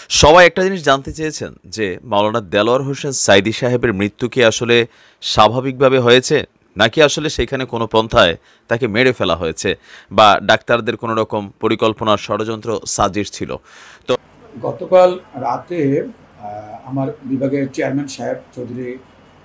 সবাই একটা জিনিস জানতে চেয়েছেন যে মাওলানা দেলোয়ার হোসেন সাঈদী সাহেবের মৃত্যু কি আসলে স্বাভাবিকভাবে হয়েছে, নাকি আসলে সেখানে কোনো পন্থায় তাকে মেরে ফেলা হয়েছে, বা ডাক্তারদের কোনো রকম পরিকল্পনা ষড়যন্ত্র সাজিশ ছিল। তো গতকাল রাতে আমার বিভাগের চেয়ারম্যান সাহেব চৌধুরী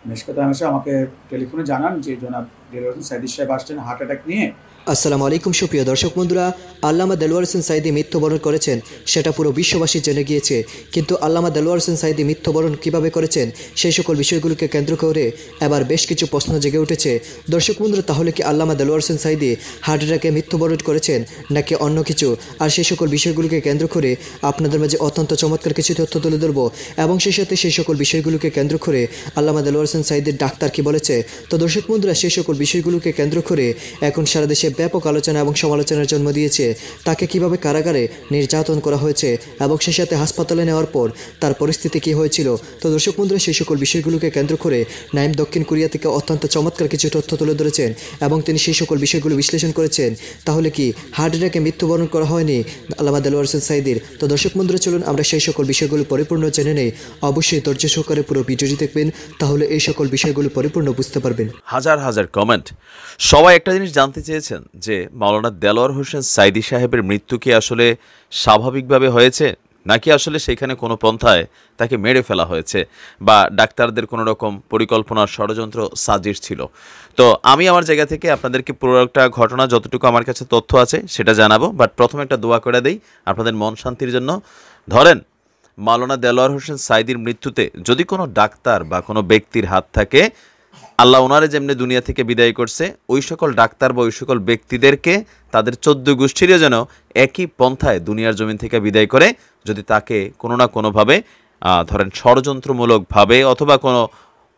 মেশকাত আহমেদ সাহেব আমাকে টেলিফোনে জানান যে জনাব দেলোয়ার হোসেন সাঈদী সাহেব আসছেন হার্ট অ্যাটাক নিয়ে। আসসালামু আলাইকুম সুপ্রিয় দর্শক বন্ধুরা, আল্লামা দেলোয়ার হোসেন সাঈদী মৃত্যুবরণ করেছেন সেটা পুরো বিশ্ববাসী জেনে গিয়েছে, কিন্তু আল্লামা দেলোয়ার হোসেন সাঈদী মৃত্যুবরণ কীভাবে করেছেন সেই সকল বিষয়গুলোকে কেন্দ্র করে এবার বেশ কিছু প্রশ্ন জেগে উঠেছে। দর্শক বন্ধুরা, তাহলে কি আল্লামা দেলোয়ার হোসেন সাঈদী হার্ট অ্যাটাকে মৃত্যুবরণ করেছেন নাকি অন্য কিছু? আর সেই সকল বিষয়গুলোকে কেন্দ্র করে আপনাদের মাঝে অত্যন্ত চমৎকার কিছু তথ্য তুলে ধরব, এবং সেই সাথে সেই সকল বিষয়গুলোকে কেন্দ্র করে আল্লামা দেলোয়ার হোসেন সাঈদীর ডাক্তার কি বলেছে। তো দর্শক বন্ধুরা, সেই সকল বিষয়গুলোকে কেন্দ্র করে এখন সারা দেশে ব্যাপক আলোচনা এবং সমালোচনার জন্ম দিয়েছে। তাকে কিভাবে কারাগারে নির্যাতন করা হয়েছে এবং সেই সাথে হাসপাতালে নেওয়ার পর তার পরিস্থিতি কী হয়েছিল। তো দর্শক বন্ধুরা, সেই সকল বিষয়গুলোকে কেন্দ্র করে নাইম দক্ষিণ কোরিয়া থেকে অত্যন্ত চমৎকার কিছু তথ্য তুলে ধরেছেন এবং তিনি সেই সকল বিষয়গুলো বিশ্লেষণ করেছেন। তাহলে কি হার্ট অ্যাটাকে মৃত্যুবরণ করা হয়নি আল্লামা দেলোয়ার হোসেন সাঈদীর? তো দর্শক বন্ধুরা, চলুন আমরা সেই সকল বিষয়গুলো পরিপূর্ণ জেনে নেই। অবশ্যই ধৈর্য সহকারে পুরো ভিডিওটি দেখবেন, তাহলে এই সকল বিষয়গুলো পরিপূর্ণ বুঝতে পারবেন। হাজার হাজার কমেন্ট। সবাই একটা জিনিস জানতে চেয়েছেন যে মাওলানা দেলোয়ার হোসেন সাঈদী সাহেবের মৃত্যু কি আসলে স্বাভাবিকভাবে হয়েছে, নাকি আসলে সেখানে কোনো পন্থায় তাকে মেরে ফেলা হয়েছে, বা ডাক্তারদের কোনো রকম পরিকল্পনা ষড়যন্ত্র সাজিশ ছিল। তো আমি আমার জায়গা থেকে আপনাদেরকে পুরো একটা ঘটনা, যতটুকু আমার কাছে তথ্য আছে সেটা জানাবো, বাট প্রথমে একটা দোয়া করে দেই আপনাদের মন শান্তির জন্য। ধরেন, মাওলানা দেলোয়ার হোসেন সাঈদীর মৃত্যুতে যদি কোনো ডাক্তার বা কোনো ব্যক্তির হাত থাকে, আল্লাহ ওনারে যেমনি দুনিয়া থেকে বিদায় করছে, ওই সকল ডাক্তার বা ওই সকল ব্যক্তিদেরকে তাদের 14 গোষ্ঠীরও যেন একই পন্থায় দুনিয়ার জমিন থেকে বিদায় করে, যদি তাকে কোনো না কোনোভাবে ধরেন ষড়যন্ত্রমূলকভাবে অথবা কোনো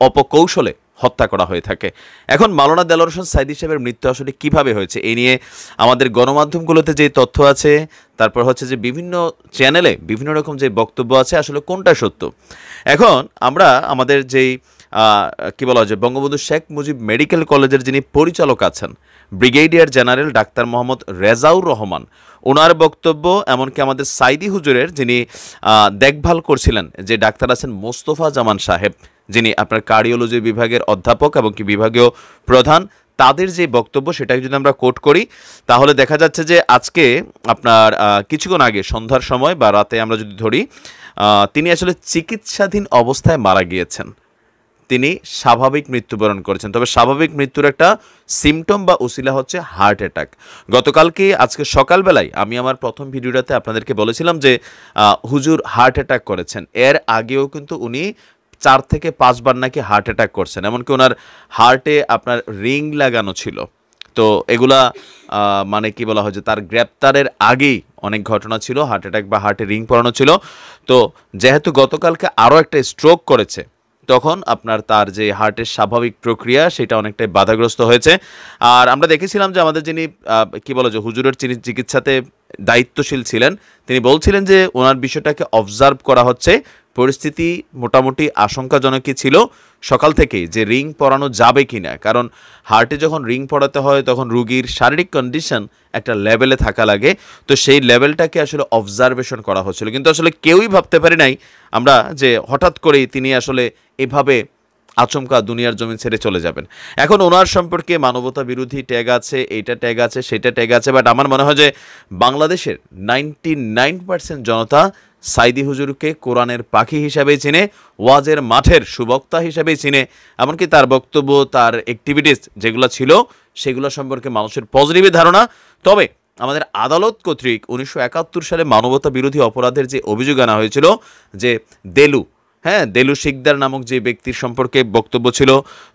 অপকৌশলে হত্যা করা হয়ে থাকে। এখন মাওলানা দেলোয়ার হোসেন সাঈদী সাহেবের মৃত্যু আসলে কিভাবে হয়েছে, এই নিয়ে আমাদের গণমাধ্যমগুলোতে যে তথ্য আছে, তারপর হচ্ছে যে বিভিন্ন চ্যানেলে বিভিন্ন রকম যে বক্তব্য আছে, আসলে কোনটা সত্য। এখন আমরা আমাদের যেই কী বলা হয় যে বঙ্গবন্ধু শেখ মুজিব মেডিকেল কলেজের যিনি পরিচালক আছেন, brigadier general doctor Mohammad Rezaur Rahman, ওনার বক্তব্য, এমনকি আমাদের সাঈদী হুজুরের যিনি দেখভাল করছিলেন যে ডাক্তার আছেন মোস্তফা জামান সাহেব, যিনি আপনার কার্ডিওলজি বিভাগের অধ্যাপক এবং কি বিভাগীয় প্রধান, তাদের যে বক্তব্য সেটাকে যদি আমরা কোট করি, তাহলে দেখা যাচ্ছে যে আজকে আপনার কিছুক্ষণ আগে সন্ধ্যার সময় বা রাতে আমরা যদি ধরি, তিনি আসলে চিকিৎসাধীন অবস্থায় মারা গিয়েছেন। তিনি স্বাভাবিক মৃত্যুবরণ করেছেন, তবে স্বাভাবিক মৃত্যুর একটা সিমটম বা উসিলা হচ্ছে হার্ট অ্যাটাক। গতকালকে আজকে সকালবেলায় আমি আমার প্রথম ভিডিওটাতে আপনাদেরকে বলেছিলাম যে হুজুর হার্ট অ্যাটাক করেছেন। এর আগেও কিন্তু উনি 4 থেকে 5 বার নাকি হার্ট অ্যাটাক করছেন, এমনকি ওনার হার্টে আপনার রিং লাগানো ছিল। তো এগুলা মানে কি বলা হয় যে তার গ্রেপ্তারের আগেই অনেক ঘটনা ছিল, হার্ট অ্যাটাক বা হার্টে রিং পরানো ছিল। তো যেহেতু গতকালকে আরও একটা স্ট্রোক করেছে, তখন আপনার তার যে হার্টের স্বাভাবিক প্রক্রিয়া সেটা অনেকটাই বাধাগ্রস্ত হয়েছে। আর আমরা দেখেছিলাম যে আমাদের যিনি কি বলা যে হুজুরের যিনি চিকিৎসাতে দায়িত্বশীল ছিলেন, তিনি বলছিলেন যে ওনার বিষয়টাকে অবজার্ভ করা হচ্ছে, পরিস্থিতি মোটামুটি আশঙ্কাজনকই ছিল সকাল থেকেই, যে রিং পরানো যাবে কি না। কারণ হার্টে যখন রিং পরাতে হয় তখন রুগীর শারীরিক কন্ডিশন একটা লেভেলে থাকা লাগে, তো সেই লেভেলটাকে আসলে অবজারভেশন করা হচ্ছিল। কিন্তু আসলে কেউই ভাবতে পারি নাই আমরা যে হঠাৎ করেই তিনি আসলে এভাবে আচমকা দুনিয়ার জমিন ছেড়ে চলে যাবেন। এখন ওনার সম্পর্কে মানবতা বিরোধী ট্যাগ আছে, এইটা ট্যাগ আছে, সেটা ট্যাগ আছে, বাট আমার মনে হয় যে বাংলাদেশের 99% জনতা সাঈদী হুজুরকে কোরআনের পাখি হিসাবেই চিনে, ওয়াজের মাঠের সুবক্তা হিসাবেই চিনে, এমনকি তার বক্তব্য, তার অ্যাক্টিভিটিস যেগুলো ছিল সেগুলো সম্পর্কে মানুষের পজিটিভ ধারণা। তবে আমাদের আদালত কর্তৃক 1971 সালে মানবতা বিরোধী অপরাধের যে অভিযোগ আনা হয়েছিল, যে দেলু শিকদার নামক যে ব্যক্তির সম্পর্কে বক্তব্য ছিল,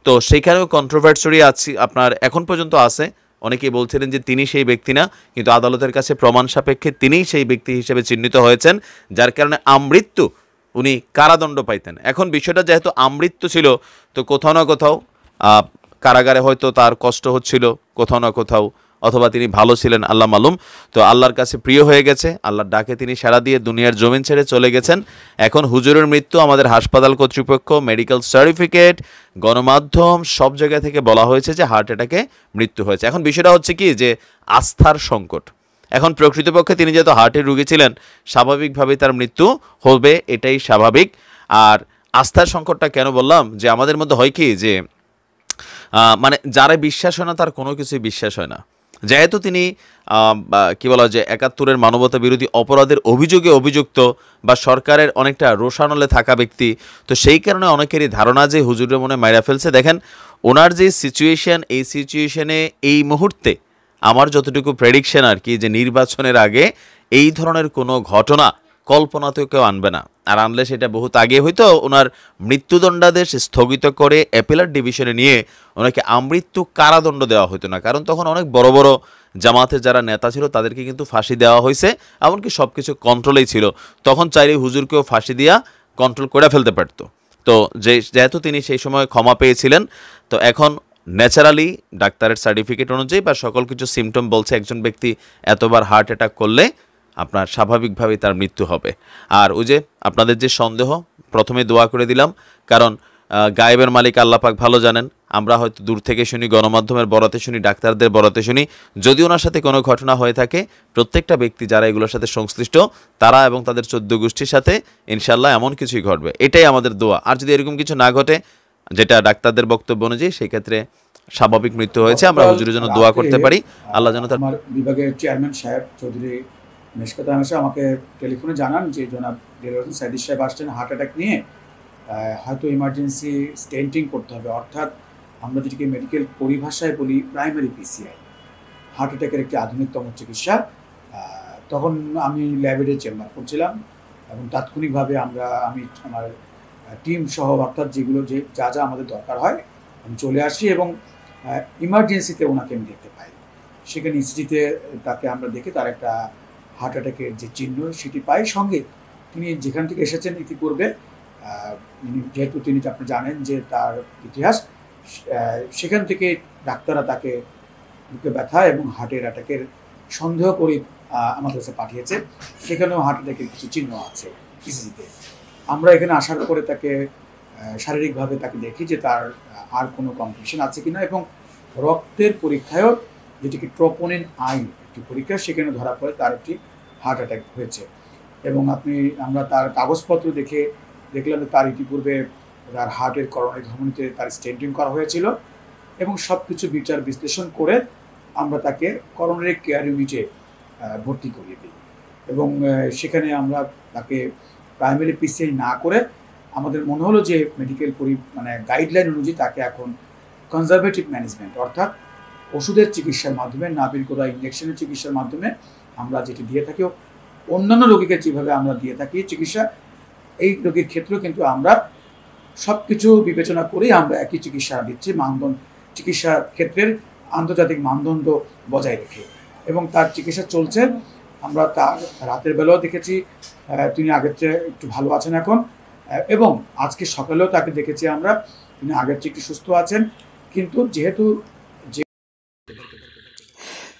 তো সেইখানেও কন্ট্রোভার্সি আছে, আপনার এখন পর্যন্ত আছে। অনেকেই বলছিলেন যে তিনি সেই ব্যক্তি না, কিন্তু আদালতের কাছে প্রমাণ সাপেক্ষে তিনিই সেই ব্যক্তি হিসেবে চিহ্নিত হয়েছেন, যার কারণে আমৃত্যু উনি কারাদণ্ড পাইতেন। এখন বিষয়টা যেহেতু আমৃত্যু ছিল, তো কোথাও না কোথাও কারাগারে হয়তো তার কষ্ট হচ্ছিল, কোথাও না কোথাও, অথবা তিনি ভালো ছিলেন, আল্লাহ মালুম। তো আল্লাহর কাছে প্রিয় হয়ে গেছে, আল্লাহর ডাকে তিনি সাড়া দিয়ে দুনিয়ার জমিন ছেড়ে চলে গেছেন। এখন হুজুরের মৃত্যু আমাদের হাসপাতাল কর্তৃপক্ষ, মেডিকেল সার্টিফিকেট, গণমাধ্যম সব জায়গা থেকে বলা হয়েছে যে হার্ট অ্যাটাকে মৃত্যু হয়েছে। এখন বিষয়টা হচ্ছে কি, যে আস্থার সংকট। এখন প্রকৃতপক্ষে তিনি যেহেতু হার্টের রোগী ছিলেন, স্বাভাবিকভাবেই তার মৃত্যু হবে, এটাই স্বাভাবিক। আর আস্থার সংকটটা কেন বললাম, যে আমাদের মধ্যে হয় কি যে মানে যারা বিশ্বাস হয় না তার কোনো কিছুই বিশ্বাস হয় না। যেহেতু তিনি কি বলা হয় যে ৭১-এর মানবতা বিরোধী অপরাধের অভিযোগে অভিযুক্ত বা সরকারের অনেকটা রোষানলে থাকা ব্যক্তি, তো সেই কারণে অনেকেরই ধারণা যে হুজুরের মনে মাইরা ফেলছে। দেখেন ওনার যে সিচুয়েশন, এই সিচুয়েশনে এই মুহূর্তে আমার যতটুকু প্রেডিকশন আর কি, যে নির্বাচনের আগে এই ধরনের কোনো ঘটনা কল্পনাতেও কেউ আনবে না। আর আনলে সেটা বহুত আগে হয়তো ওনার মৃত্যুদণ্ডাদেশ স্থগিত করে অ্যাপিলার ডিভিশনে নিয়ে ওনাকে আমৃত্যু কারাদণ্ড দেওয়া হতো না, কারণ তখন অনেক বড় বড় জামাতের যারা নেতা ছিল তাদেরকে কিন্তু ফাঁসি দেওয়া হয়েছে, এমনকি সব কিছু কন্ট্রোলেই ছিল। তখন চাইলে হুজুরকেও ফাঁসি দিয়া কন্ট্রোল করে ফেলতে পারতো। তো যেহেতু তিনি সেই সময় ক্ষমা পেয়েছিলেন, তো এখন ন্যাচারালি ডাক্তারের সার্টিফিকেট অনুযায়ী বা সকল কিছু সিমটম বলছে একজন ব্যক্তি এতবার হার্ট অ্যাটাক করলে আপনার স্বাভাবিকভাবেই তার মৃত্যু হবে। আর ওই যে আপনাদের যে সন্দেহ, প্রথমে দোয়া করে দিলাম, কারণ গায়েবের মালিক আল্লাহ পাক ভালো জানেন। আমরা হয়তো দূর থেকে শুনি, গণমাধ্যমের বরাতে শুনি, ডাক্তারদের বরাতে শুনি। যদি ওনার সাথে কোনো ঘটনা হয়ে থাকে, প্রত্যেকটা ব্যক্তি যারা এগুলোর সাথে সংশ্লিষ্ট তারা এবং তাদের ১৪ গোষ্ঠীর সাথে ইনশাল্লাহ এমন কিছুই ঘটবে, এটাই আমাদের দোয়া। আর যদি এরকম কিছু না ঘটে, যেটা ডাক্তারদের বক্তব্য অনুযায়ী, সেই ক্ষেত্রে স্বাভাবিক মৃত্যু হয়েছে, আমরা হুজুরের জন্য দোয়া করতে পারি, আল্লাহ যেন তার। আমার বিভাগের চেয়ারম্যান সাহেব চৌধুরী মেশকাত আহমেদ সাহেব আমাকে টেলিফোনে জানান যে জনাব দেলোয়ার হোসেন সাইদি সাহেব আসছেন হার্ট অ্যাটাক নিয়ে, হয়তো ইমার্জেন্সি স্টেন্টিং করতে হবে, অর্থাৎ আমরা যেটিকে মেডিকেল পরিভাষায় বলি প্রাইমারি পিসিআই, হার্ট অ্যাটাকের একটি আধুনিকতম চিকিৎসা। তখন আমি ল্যাবেডে চেম্বার করছিলাম এবং তাৎক্ষণিকভাবে আমি আমার টিম সহ, অর্থাৎ যেগুলো যা যা আমাদের দরকার হয়, আমি চলে আসি এবং ইমার্জেন্সিতে ওনাকে আমি দেখতে পাই। সেখানে ইসিজিতে তাকে আমরা দেখে তার একটা হার্ট অ্যাটাকের যে চিহ্ন সেটি পাই। সঙ্গে তিনি যেখান থেকে এসেছেন ইতিপূর্বে, যেহেতু তিনি আপনি জানেন যে তার ইতিহাস, সেখান থেকে ডাক্তাররা তাকে বুকে ব্যথা এবং হার্টের অ্যাটাকের সন্দেহ করে আমাদের কাছে পাঠিয়েছে। সেখানেও হার্ট অ্যাটাকের কিছু চিহ্ন আছে ইসিজিতে। আমরা এখানে আসার পরে তাকে শারীরিকভাবে তাকে দেখি যে তার আর কোনো কমপ্লিকেশন আছে কিনা, এবং রক্তের পরীক্ষায়ও, যেটিকে ট্রোপোনিন আই একটি পরীক্ষা, সেখানে ধরা পড়ে তার একটি হার্ট অ্যাটাক হয়েছে। এবং আমরা তার কাগজপত্র দেখলাম তার ইতিপূর্বে তার হার্টের করোনারি ধমনীতে তার স্টেন্টিং করা হয়েছিল, এবং সব কিছু বিচার বিশ্লেষণ করে আমরা তাকে করোনারি কেয়ার ইউনিটে ভর্তি করিয়ে দিই। এবং সেখানে আমরা তাকে প্রাইমারি পিসিআই না করে আমাদের মনে হলো যে মেডিকেল গাইডলাইন অনুযায়ী তাকে এখন কনজারভেটিভ ম্যানেজমেন্ট, অর্থাৎ ওষুধের চিকিৎসার মাধ্যমে, নাভির গোড়া ইঞ্জেকশনের চিকিৎসার মাধ্যমে আমরা যেটি দিয়ে থাকি, অন্যান্য রোগীকে যেভাবে আমরা দিয়ে থাকি চিকিৎসা, এই রোগীর ক্ষেত্রেও কিন্তু আমরা সব কিছু বিবেচনা করেই আমরা একই চিকিৎসা দিচ্ছি, চিকিৎসা ক্ষেত্রের আন্তর্জাতিক মানদণ্ড বজায় রেখে। এবং তার চিকিৎসা চলছে। আমরা তার রাতের বেলাও দেখেছি তিনি আগের চেয়ে একটু ভালো আছেন এখন, এবং আজকে সকালেও তাকে দেখেছি আমরা, তিনি আগের চেয়ে একটু সুস্থ আছেন। কিন্তু যেহেতু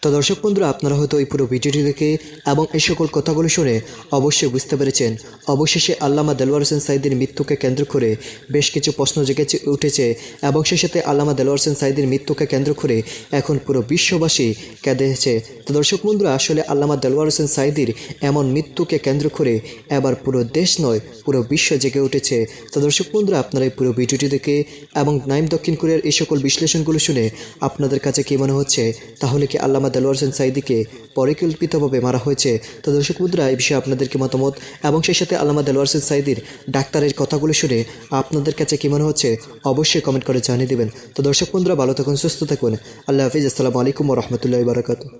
তো দর্শক বন্ধুরা, আপনারা হয়তো এই পুরো ভিডিওটি দেখে এবং এই সকল কথাগুলো শুনে অবশ্যই বুঝতে পেরেছেন, অবশেষে আল্লামা দেলোয়ার হোসেন সাইদির মৃত্যুকে কেন্দ্র করে বেশ কিছু প্রশ্ন জেগে উঠেছে, এবং সেই সাথে আল্লামা দেলোয়ার হোসেন সাইদির মৃত্যুকে কেন্দ্র করে এখন পুরো বিশ্ববাসী কেঁদেছে। তো দর্শক বন্ধুরা, আসলে আল্লামা দেলোয়ার হোসেন সাইদির এমন মৃত্যুকে কেন্দ্র করে এবার পুরো দেশ নয়, পুরো বিশ্ব জেগে উঠেছে। তো দর্শক বন্ধুরা, আপনারা এই পুরো ভিডিওটি দেখে এবং নাইম দক্ষিণ কোরিয়ার এই সকল বিশ্লেষণগুলো শুনে আপনাদের কাছে কী মনে হচ্ছে? তাহলে কি আল্লামা দেলোয়ার হোসেন সাইদিকে পরিকল্পিতভাবে মারা হয়েছে? তো দর্শক বন্ধুরা, এই বিষয়ে আপনাদেরকে মতামত এবং সেই সাথে আল্লামা দেলোয়ার হোসেন সাইদির ডাক্তারের কথাগুলো শুনে আপনাদের কাছে কী মনে হচ্ছে অবশ্যই কমেন্ট করে জানিয়ে দেবেন। তো দর্শক বন্ধুরা, ভালো থাকুন, সুস্থ থাকুন, আল্লাহ হাফিজ, আসসালামু আলাইকুম ওয়া রাহমাতুল্লাহি ওয়া বারাকাতুহু।